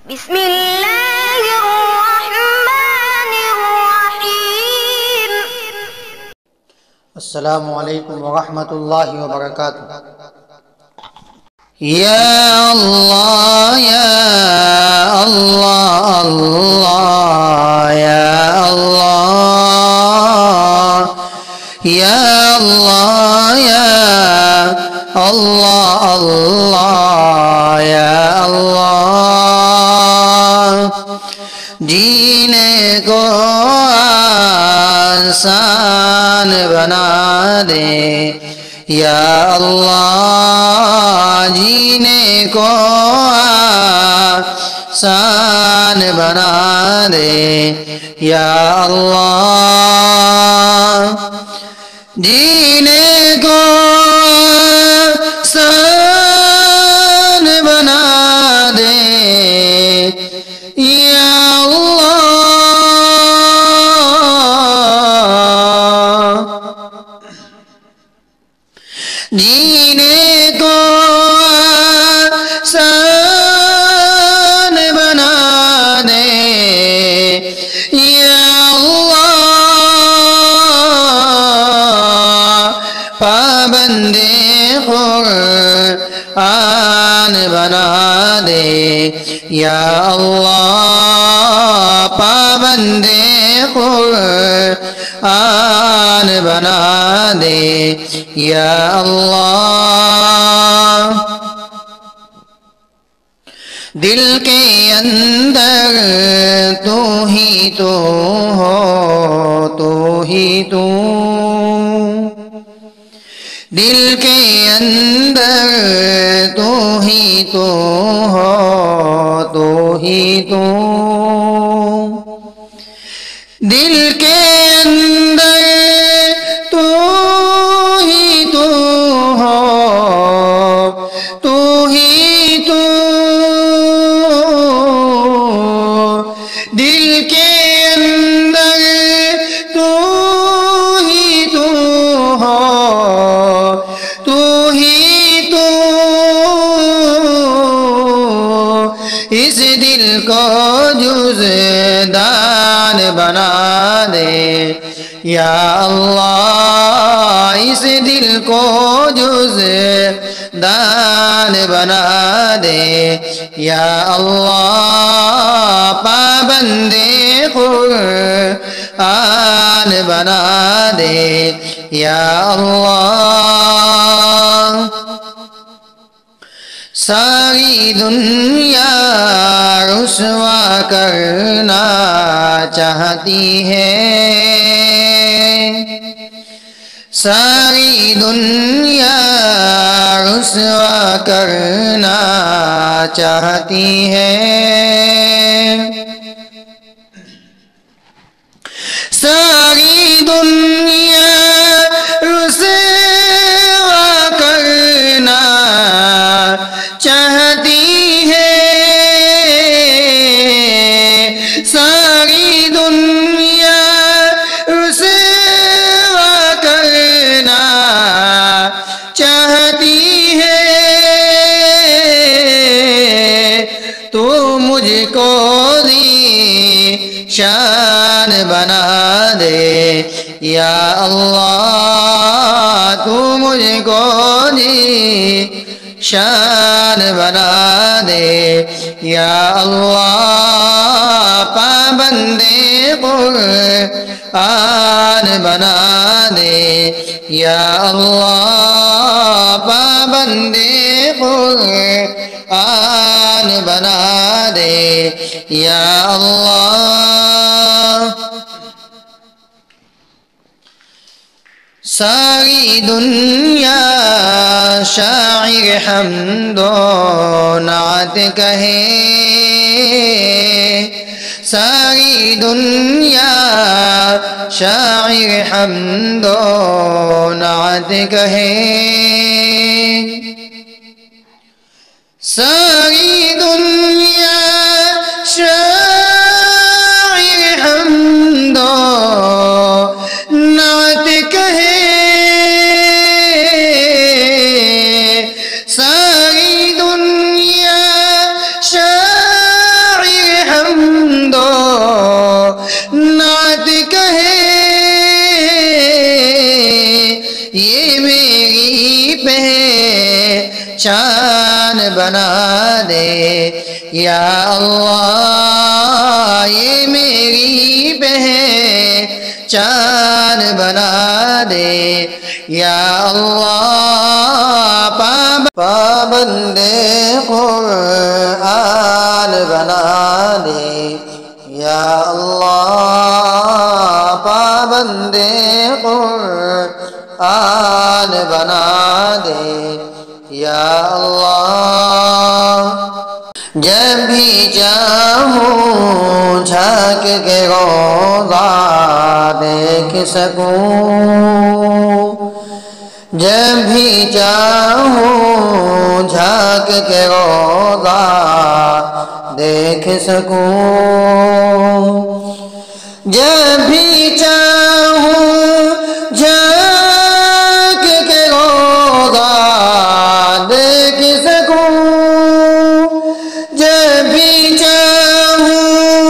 بسم الله الرحمن الرحيم. السلام علیکم ورحمۃ اللہ وبرکاتہ. یا اللہ یا اللہ اللہ یا اللہ یا اللہ یا اللہ اللہ یا اللہ. جینے کو آسان بنا دے یا اللہ. جینے کو آسان بنا دے یا اللہ. جینے کو آسان بنا دے یا اللہ. جینے کو آسان بنا دے یا اللہ. پابند قرآن بنا دے یا اللہ. پابند قرآن بنا دے یا اللہ. دل کے اندر تو ہی تو ہو تو ہی تو. دل کے اندر تو ہی تو ہو تو ہی تو. دل کے اندر تو ہی تو ہو تو ہی تو. دل کے اندر تو ہی تو ہو تو ہی تو. اس دل کو جزدان بنا دے یا اللہ. اس دل کو جزدان بنا دے یا اللہ. پابند قرآن بنا دے یا اللہ. ساری دنیا رسوا کرنا چاہتی ہے. ساری دنیا رسوا کرنا چاہتی ہے. ساری دنیا رسوا کرنا چاہتی ہے. ساری دنیا رسوا کرنا چاہتی ہے. تو مجھ کو شان بنا دے یا اللہ. تو مجھ کو شان بنا دے یا اللہ. پابند قرآن بنا دے یا اللہ. پابند قرآن بنا دے یا اللہ. ساری دنیا شاعر حمد و نعت کہے. ساری دنیا شاعر حمد و نعت کہے. ساری دنیا شاعر حمد و نعت کہے. ساری دنیا شاعر دے یا اللہ یہ میری پہچان بنا دے یا اللہ پابند قرآن بنا دے یا اللہ پابند قرآن بنا دے یا اللہ جب بھی چاہوں جھانک کے روضہ دیکھ سکوں جب بھی چاہوں جھانک کے روضہ دیکھ سکوں جب بھی چاہوں جھانک کے روضہ دیکھ سکوں جب بھی چاہوں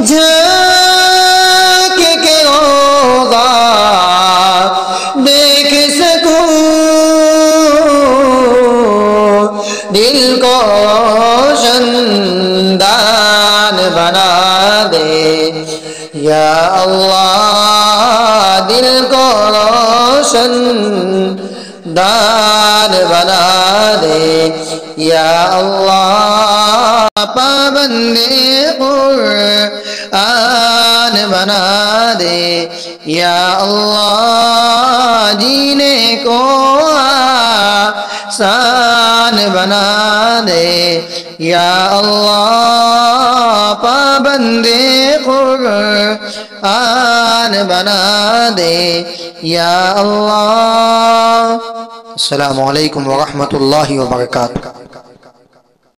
جھانک کے روضہ دیکھ سکوں دل کو روشندان بنا دے یا اللہ دل کو روشندان بنا دے یا اللہ پابند قرآن بنا دے یا اللہ جینے کو آسان بنا دے یا اللہ پابند قرآن بنا دے یا اللہ۔ السلام علیکم ورحمۃ اللہ وبرکاتہ۔